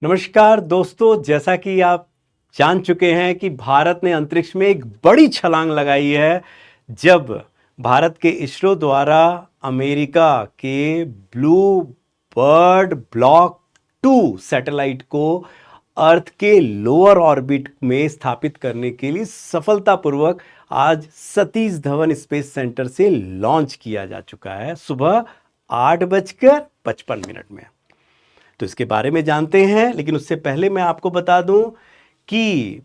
नमस्कार दोस्तों, जैसा कि आप जान चुके हैं कि भारत ने अंतरिक्ष में एक बड़ी छलांग लगाई है जब भारत के इसरो द्वारा अमेरिका के ब्लू बर्ड ब्लॉक 2 सैटेलाइट को अर्थ के लोअर ऑर्बिट में स्थापित करने के लिए सफलतापूर्वक आज सतीश धवन स्पेस सेंटर से लॉन्च किया जा चुका है सुबह 8:55 में। तो इसके बारे में जानते हैं, लेकिन उससे पहले मैं आपको बता दूं कि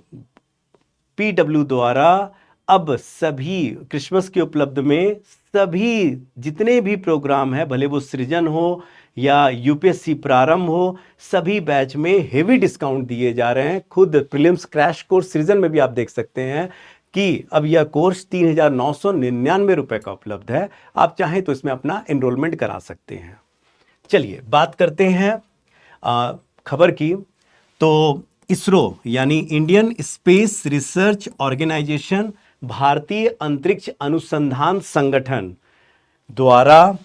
पीडब्ल्यू द्वारा अब सभी क्रिसमस के उपलब्ध में सभी जितने भी प्रोग्राम है, भले वो सृजन हो या यूपीएससी प्रारंभ हो, सभी बैच में हेवी डिस्काउंट दिए जा रहे हैं। खुद प्रीलिम्स क्रैश कोर्स सृजन में भी आप देख सकते हैं कि अब यह कोर्स 3,999 रुपए का उपलब्ध है। आप चाहें तो इसमें अपना एनरोलमेंट करा सकते हैं। चलिए बात करते हैं खबर की। तो इसरो यानी इंडियन स्पेस रिसर्च ऑर्गेनाइजेशन, भारतीय अंतरिक्ष अनुसंधान संगठन द्वारा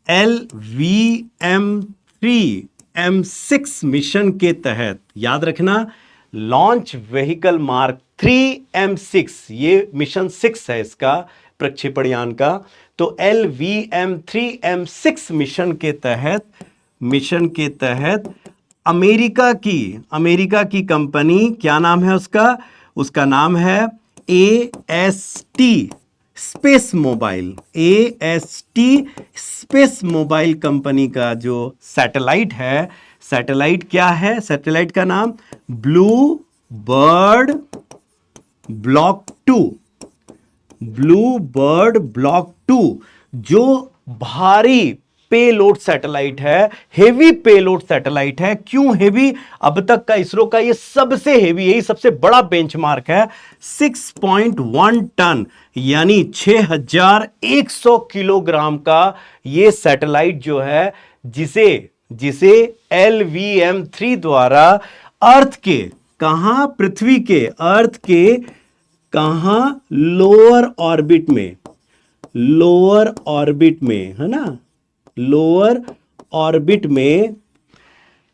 LVM-3M6 मिशन के तहत, याद रखना, लॉन्च व्हीकल मार्क 3 M6, ये मिशन 6 है इसका, प्रक्षेपण यान का। तो LVM-3M6 मिशन के तहत अमेरिका की कंपनी, क्या नाम है उसका नाम है AST स्पेस मोबाइल कंपनी का जो सैटेलाइट है, सैटेलाइट क्या है, सैटेलाइट का नाम ब्लू बर्ड ब्लॉक 2, जो भारी पेलोड सैटेलाइट है, हेवी पेलोड सैटेलाइट है। क्यों हेवी? अब तक का इसरो का ये सबसे हेवी, यही सबसे बड़ा बेंचमार्क है। 6.1 टन यानी 6,100 किलोग्राम का ये सैटेलाइट जो है, जिसे LVM-3 द्वारा अर्थ के पृथ्वी के अर्थ के लोअर ऑर्बिट में, है ना, लोअर ऑर्बिट में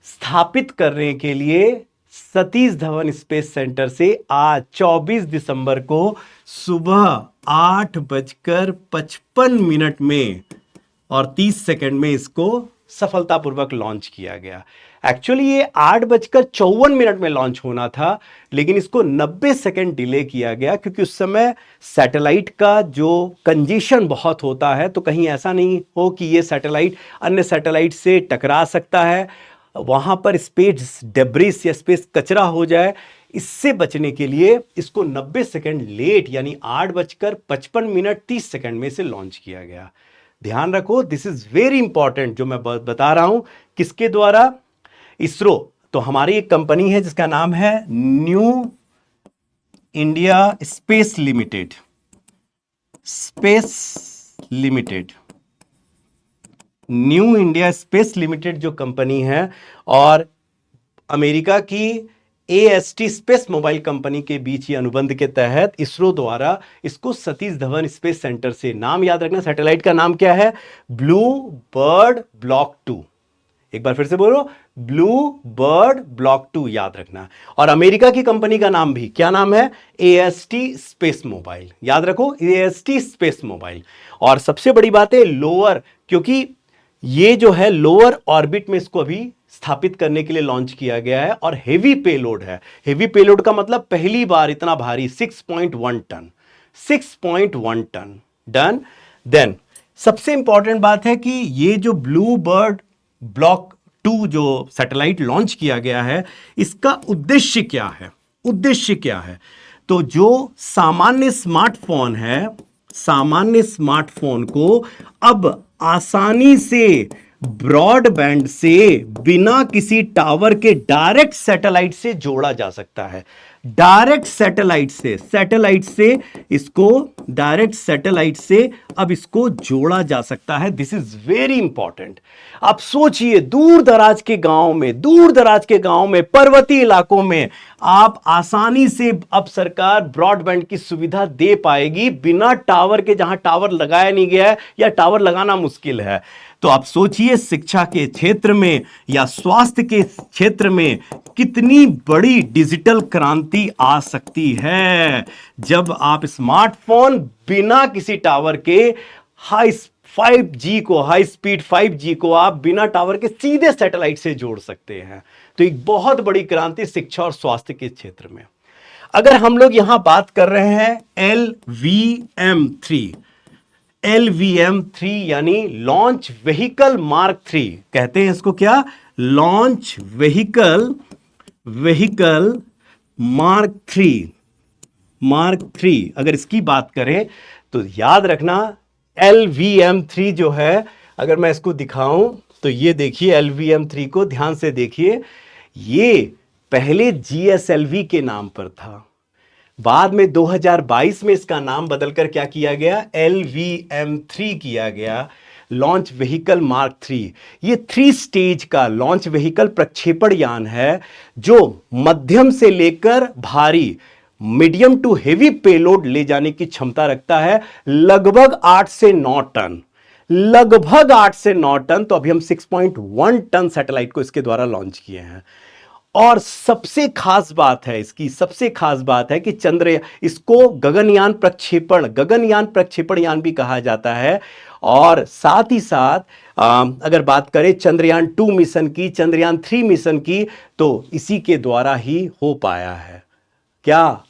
स्थापित करने के लिए सतीश धवन स्पेस सेंटर से आज 24 दिसंबर को सुबह 8:55 में और 30 सेकंड में इसको सफलतापूर्वक लॉन्च किया गया। एक्चुअली ये 8:54 में लॉन्च होना था, लेकिन इसको 90 सेकंड डिले किया गया क्योंकि उस समय सैटेलाइट का जो कंजेशन बहुत होता है, तो कहीं ऐसा नहीं हो कि ये सैटेलाइट अन्य सैटेलाइट से टकरा सकता है, वहां पर स्पेस डेब्रिस या स्पेस कचरा हो जाए। इससे बचने के लिए इसको 90 सेकंड लेट यानी 8:55 30 सेकंड में से लॉन्च किया गया। ध्यान रखो, दिस इज वेरी इंपॉर्टेंट जो मैं बता रहा हूं। किसके द्वारा? इसरो। तो हमारी एक कंपनी है जिसका नाम है new India space limited. New India space limited जो कंपनी है, और अमेरिका की AST स्पेस मोबाइल कंपनी के बीच ये अनुबंध के तहत इसरो द्वारा इसको सतीश धवन स्पेस सेंटर से, नाम याद रखना, सैटेलाइट का नाम क्या है, ब्लू बर्ड ब्लॉक 2। एक बार फिर से बोलो, ब्लू बर्ड ब्लॉक 2 याद रखना। और अमेरिका की कंपनी का नाम भी क्या नाम है, AST स्पेस मोबाइल, याद रखो, AST स्पेस मोबाइल। और सबसे बड़ी बात है लोअर, क्योंकि ये जो है लोअर ऑर्बिट में इसको अभी स्थापित करने के लिए लॉन्च किया गया है, और हेवी पेलोड है। हेवी पेलोड का मतलब पहली बार इतना भारी 6.1 टन डन। देन सबसे इंपॉर्टेंट बात है कि ये जो ब्लू बर्ड ब्लॉक 2 जो सैटेलाइट लॉन्च किया गया है, इसका उद्देश्य क्या है? तो जो सामान्य स्मार्टफोन को अब आसानी से ब्रॉडबैंड से बिना किसी टावर के डायरेक्ट सैटेलाइट से जोड़ा जा सकता है। डायरेक्ट सैटेलाइट से इसको डायरेक्ट सैटेलाइट से अब इसको जोड़ा जा सकता है। This is very important. आप सोचिए, दूर दराज के गांव में, पर्वतीय इलाकों में आप आसानी से अब सरकार ब्रॉडबैंड की सुविधा दे पाएगी बिना टावर के, जहां टावर लगाया नहीं गया है या टावर लगाना मुश्किल है। तो आप सोचिए शिक्षा के क्षेत्र में या स्वास्थ्य के क्षेत्र में कितनी बड़ी डिजिटल क्रांति आ सकती है जब आप स्मार्टफोन बिना किसी टावर के हाई स्पीड 5G को आप बिना टावर के सीधे सैटेलाइट से जोड़ सकते हैं। तो एक बहुत बड़ी क्रांति शिक्षा और स्वास्थ्य के क्षेत्र में। अगर हम लोग यहां बात कर रहे हैं LVM3 यानी लॉन्च व्हीकल मार्क 3 कहते हैं इसको, क्या? लॉन्च व्हीकल मार्क 3 अगर इसकी बात करें तो याद रखना LVM3 जो है, अगर मैं इसको दिखाऊं तो ये देखिए LVM3 को ध्यान से देखिए, ये पहले GSLV के नाम पर था, बाद में 2022 में इसका नाम बदलकर क्या किया गया? LVM3 किया गया, लॉन्च व्हीकल मार्क 3। ये 3 स्टेज का लॉन्च व्हीकल प्रक्षेपण यान है जो मध्यम से लेकर भारी, मीडियम टू हेवी पेलोड ले जाने की क्षमता रखता है, लगभग 8 से 9 टन। तो अभी हम 6.1 टन सैटेलाइट को इसके द्वारा लॉन्च किए हैं। और सबसे खास बात है कि इसको गगनयान प्रक्षेपण यान भी कहा जाता है। और साथ ही साथ अगर बात करें चंद्रयान 2 मिशन की, चंद्रयान 3 मिशन की, तो इसी के द्वारा ही हो पाया है। क्या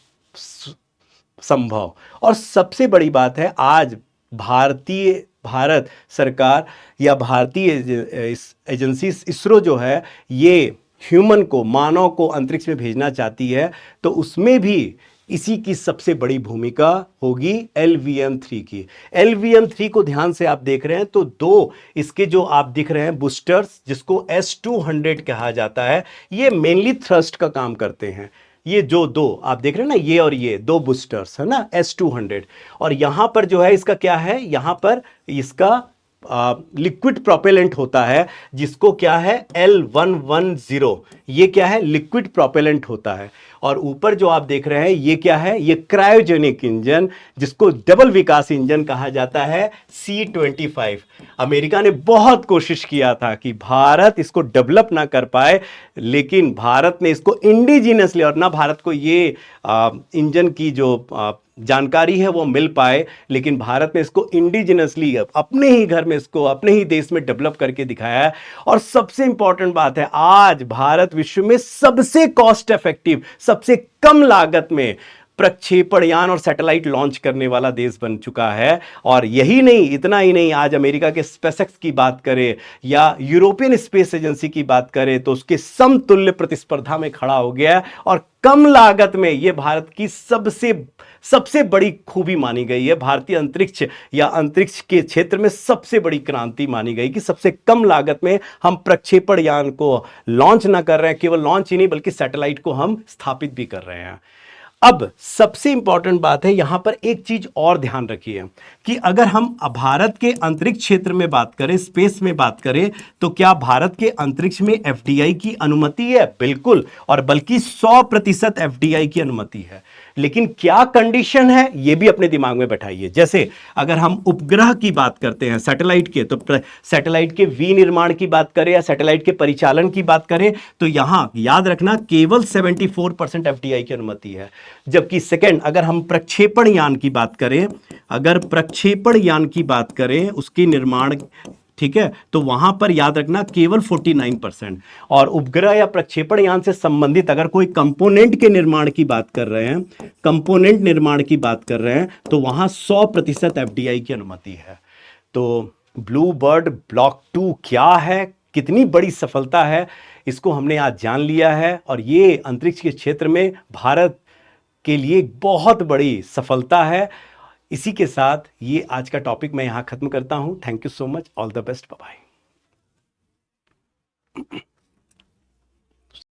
संभव। और सबसे बड़ी बात है, आज भारत सरकार या भारतीय एजेंसी इसरो जो है, ये ह्यूमन को, मानव को अंतरिक्ष में भेजना चाहती है, तो उसमें भी इसी की सबसे बड़ी भूमिका होगी LVM3 की। LVM3 को ध्यान से आप देख रहे हैं तो 2 इसके जो आप दिख रहे हैं बूस्टर्स, जिसको S200 कहा जाता है, ये मेनली थ्रस्ट का काम करते हैं। ये जो 2 आप देख रहे हैं ना, ये और ये 2 बूस्टर्स है ना, S200। और यहां पर जो है इसका क्या है, यहां पर इसका लिक्विड प्रोपेलेंट होता है, जिसको क्या है L110, ये क्या है, लिक्विड प्रोपेलेंट होता है। और ऊपर जो आप देख रहे हैं ये क्या है, ये क्रायोजेनिक इंजन, जिसको डबल विकास इंजन कहा जाता है, C-25। अमेरिका ने बहुत कोशिश किया था कि भारत इसको डेवलप ना कर पाए, लेकिन भारत ने इसको इंडिजिनसली, और ना भारत को ये इंजन की जो जानकारी है वो मिल पाए, लेकिन भारत ने इसको इंडिजिनसली अपने ही घर में, इसको अपने ही देश में डेवलप करके दिखाया है। और सबसे इंपॉर्टेंट बात है, आज भारत विश्व में सबसे कॉस्ट इफेक्टिव, सबसे कम लागत में प्रक्षेपण यान और सैटेलाइट लॉन्च करने वाला देश बन चुका है। और यही नहीं, इतना ही नहीं, आज अमेरिका के स्पेसएक्स की बात करें या यूरोपियन स्पेस एजेंसी की बात करें तो उसके समतुल्य प्रतिस्पर्धा में खड़ा हो गया है। और कम लागत में यह भारत की सबसे बड़ी खूबी मानी गई है। भारतीय अंतरिक्ष या अंतरिक्ष के क्षेत्र में सबसे बड़ी क्रांति मानी गई कि सबसे कम लागत में हम प्रक्षेपण यान को लॉन्च ना कर रहे हैं, केवल लॉन्च ही नहीं बल्कि सैटेलाइट को हम स्थापित भी कर रहे हैं। अब सबसे इंपॉर्टेंट बात है, यहां पर एक चीज और ध्यान रखिए कि अगर हम भारत के अंतरिक्ष क्षेत्र में बात करें, स्पेस में बात करें, तो क्या भारत के अंतरिक्ष में FDI की अनुमति है? बिल्कुल, और बल्कि 100% FDI की अनुमति है। लेकिन क्या कंडीशन है, यह भी अपने दिमाग में बैठाइए। जैसे अगर हम उपग्रह की बात करते हैं सैटेलाइट के, तो सैटेलाइट के विनिर्माण की बात करें या सैटेलाइट के परिचालन की बात करें, तो यहां याद रखना केवल 74% FDI की अनुमति है। जबकि सेकंड, अगर हम प्रक्षेपण यान की बात करें, उसकी निर्माण, ठीक है, तो वहां पर याद रखना केवल 49%। और उपग्रह या प्रक्षेपण यान से संबंधित अगर कोई कंपोनेंट के निर्माण की बात कर रहे हैं, तो वहां 100% FDI की अनुमति है। तो ब्लू बर्ड ब्लॉक 2 क्या है, कितनी बड़ी सफलता है, इसको हमने आज जान लिया है। और ये अंतरिक्ष के क्षेत्र में भारत के लिए एक बहुत बड़ी सफलता है। इसी के साथ ये आज का टॉपिक मैं यहां खत्म करता हूं। Thank you so much, all the best, bye bye.